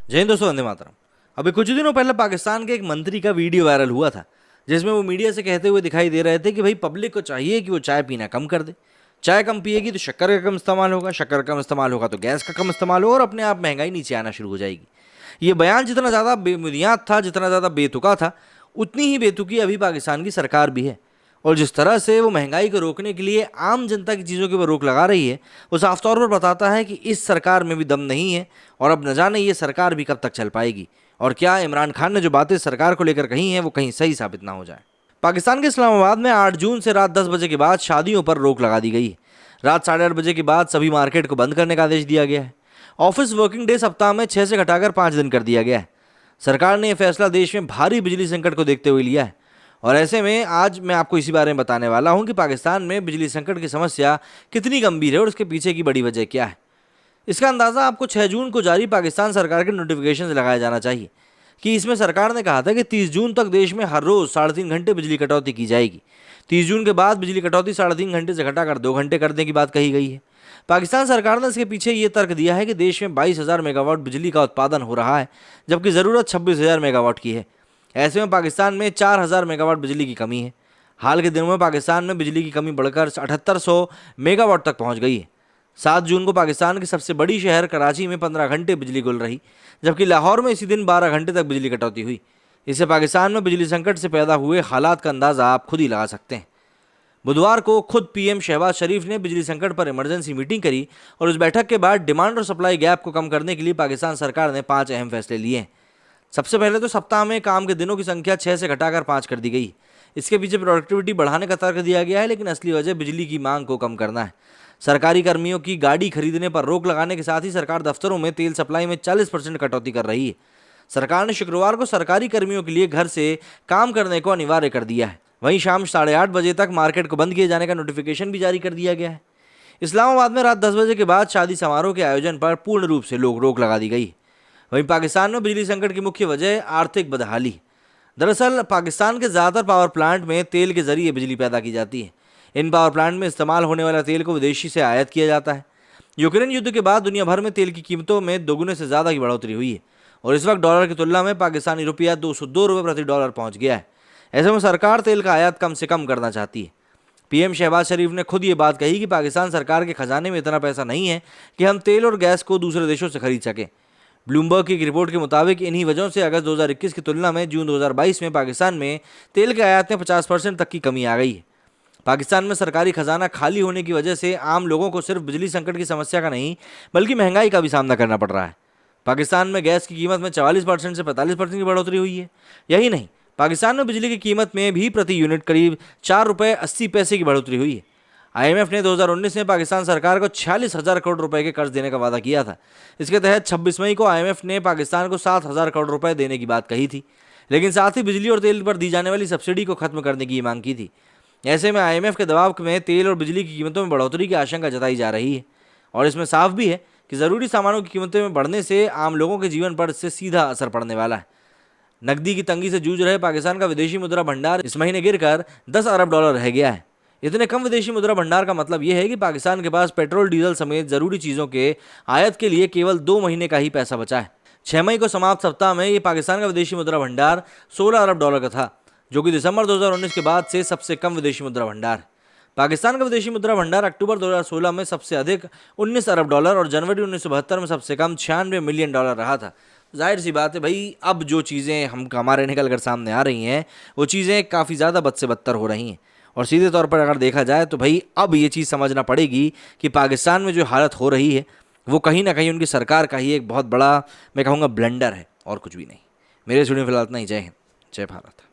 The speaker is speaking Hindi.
जय हिंद दोस्तों, वंदे मातरम। अभी कुछ दिनों पहले पाकिस्तान के एक मंत्री का वीडियो वायरल हुआ था, जिसमें वो मीडिया से कहते हुए दिखाई दे रहे थे कि भाई पब्लिक को चाहिए कि वो चाय पीना कम कर दे। चाय कम पिएगी तो शक्कर का कम इस्तेमाल होगा, शक्कर कम इस्तेमाल होगा तो गैस का कम इस्तेमाल होगा और अपने आप महंगाई नीचे आना शुरू हो जाएगी। ये बयान जितना ज़्यादा बेबुनियाद था, जितना ज़्यादा बेतुका था, उतनी ही बेतुकी अभी पाकिस्तान की सरकार भी है। और जिस तरह से वो महंगाई को रोकने के लिए आम जनता की चीज़ों के ऊपर रोक लगा रही है, वो साफ तौर पर बताता है कि इस सरकार में भी दम नहीं है और अब न जाने ये सरकार भी कब तक चल पाएगी और क्या इमरान खान ने जो बातें सरकार को लेकर कही हैं वो कहीं सही साबित ना हो जाए। पाकिस्तान के इस्लामाबाद में 8 जून से रात 10 बजे के बाद शादियों पर रोक लगा दी गई है। रात 8:30 बजे के बाद सभी मार्केट को बंद करने का आदेश दिया गया है। ऑफिस वर्किंग डे सप्ताह में 6 से घटाकर 5 दिन कर दिया गया है। सरकार ने यह फैसला देश में भारी बिजली संकट को देखते हुए लिया है और ऐसे में आज मैं आपको इसी बारे में बताने वाला हूं कि पाकिस्तान में बिजली संकट की समस्या कितनी गंभीर है और उसके पीछे की बड़ी वजह क्या है। इसका अंदाज़ा आपको 6 जून को जारी पाकिस्तान सरकार के नोटिफिकेशन से लगाया जाना चाहिए कि इसमें सरकार ने कहा था कि 30 जून तक देश में हर रोज़ 3.5 घंटे बिजली कटौती की जाएगी। 30 जून के बाद बिजली कटौती 3.5 घंटे से घटाकर 2 घंटे करने की बात कही गई है। पाकिस्तान सरकार ने इसके पीछे ये तर्क दिया है कि देश में 22,000 मेगावाट बिजली का उत्पादन हो रहा है, जबकि ज़रूरत 26,000 मेगावाट की है। ऐसे में पाकिस्तान में 4,000 मेगावाट बिजली की कमी है। हाल के दिनों में पाकिस्तान में बिजली की कमी बढ़कर 7800 मेगावाट तक पहुंच गई है। 7 जून को पाकिस्तान की सबसे बड़ी शहर कराची में 15 घंटे बिजली गुल रही, जबकि लाहौर में इसी दिन 12 घंटे तक बिजली कटौती हुई। इससे पाकिस्तान में बिजली संकट से पैदा हुए हालात का अंदाज़ा आप खुद ही लगा सकते हैं। बुधवार को खुद पीएम शहबाज शरीफ ने बिजली संकट पर इमरजेंसी मीटिंग करी और उस बैठक के बाद डिमांड और सप्लाई गैप को कम करने के लिए पाकिस्तान सरकार ने 5 अहम फैसले लिए हैं। सबसे पहले तो सप्ताह में काम के दिनों की संख्या 6 से घटाकर 5 कर दी गई। इसके पीछे प्रोडक्टिविटी बढ़ाने का तर्क दिया गया है, लेकिन असली वजह बिजली की मांग को कम करना है। सरकारी कर्मियों की गाड़ी खरीदने पर रोक लगाने के साथ ही सरकार दफ्तरों में तेल सप्लाई में 40% कटौती कर रही है। सरकार ने शुक्रवार को सरकारी कर्मियों के लिए घर से काम करने को अनिवार्य कर दिया है। वहीं शाम 8:30 बजे तक मार्केट को बंद किए जाने का नोटिफिकेशन भी जारी कर दिया गया है। इस्लामाबाद में रात 10 बजे के बाद शादी समारोह के आयोजन पर पूर्ण रूप से रोक लगा दी गई। वहीं पाकिस्तान में बिजली संकट की मुख्य वजह आर्थिक बदहाली। दरअसल पाकिस्तान के ज़्यादातर पावर प्लांट में तेल के जरिए बिजली पैदा की जाती है। इन पावर प्लांट में इस्तेमाल होने वाला तेल को विदेशी से आयात किया जाता है। यूक्रेन युद्ध के बाद दुनिया भर में तेल की कीमतों में दोगुने से ज़्यादा की बढ़ोतरी हुई है और इस वक्त डॉलर की तुलना में पाकिस्तानी रुपया 202 रुपये प्रति डॉलर पहुँच गया है। ऐसे में सरकार तेल का आयात कम से कम करना चाहती है। पीएम शहबाज शरीफ ने खुद ये बात कही कि पाकिस्तान सरकार के खजाने में इतना पैसा नहीं है कि हम तेल और गैस को दूसरे देशों से खरीद सकें। ब्लूमबर्ग की एक रिपोर्ट के मुताबिक इन्हीं वजहों से अगस्त 2021 की तुलना में जून 2022 में पाकिस्तान में तेल के आयात में 50% तक की कमी आ गई है। पाकिस्तान में सरकारी खजाना खाली होने की वजह से आम लोगों को सिर्फ बिजली संकट की समस्या का नहीं बल्कि महंगाई का भी सामना करना पड़ रहा है। पाकिस्तान में गैस की कीमत में 44% से 45% की बढ़ोतरी हुई है। यही नहीं, पाकिस्तान में बिजली की कीमत में भी प्रति यूनिट करीब 4 रुपये 80 पैसे की बढ़ोतरी हुई है। IMF ने 2019 में पाकिस्तान सरकार को 46,000 करोड़ रुपए के कर्ज देने का वादा किया था। इसके तहत 26 मई को IMF ने पाकिस्तान को 7,000 करोड़ रुपए देने की बात कही थी, लेकिन साथ ही बिजली और तेल पर दी जाने वाली सब्सिडी को खत्म करने की मांग की थी। ऐसे में IMF के दबाव में तेल और बिजली की कीमतों में बढ़ोतरी की आशंका जताई जा रही है और इसमें साफ भी है कि ज़रूरी सामानों की कीमतों में बढ़ने से आम लोगों के जीवन पर इससे सीधा असर पड़ने वाला है। नकदी की तंगी से जूझ रहे पाकिस्तान का विदेशी मुद्रा भंडार इस महीने गिरकर 10 अरब डॉलर रह गया है। इतने कम विदेशी मुद्रा भंडार का मतलब यह है कि पाकिस्तान के पास पेट्रोल डीजल समेत जरूरी चीज़ों के आयात के लिए केवल 2 महीने का ही पैसा बचा है। 6 मई को समाप्त सप्ताह में ये पाकिस्तान का विदेशी मुद्रा भंडार 16 अरब डॉलर का था, जो कि दिसंबर 2019 के बाद से सबसे कम विदेशी मुद्रा भंडार है। पाकिस्तान का विदेशी मुद्रा भंडार अक्टूबर 2016 में सबसे अधिक 19 अरब डॉलर और जनवरी 1972 में सबसे कम 96 मिलियन डॉलर रहा था। जाहिर सी बात है भाई, अब जो चीज़ें हमारे निकल कर सामने आ रही हैं वो चीज़ें काफ़ी ज़्यादा बद से बदतर हो रही हैं और सीधे तौर पर अगर देखा जाए तो भाई अब ये चीज़ समझना पड़ेगी कि पाकिस्तान में जो हालत हो रही है वो कहीं ना कहीं उनकी सरकार का ही एक बहुत बड़ा, मैं कहूँगा, ब्लंडर है और कुछ भी नहीं। मेरे स्टूडियो फिलहाल इतना ही। जय हिंद, जय भारत।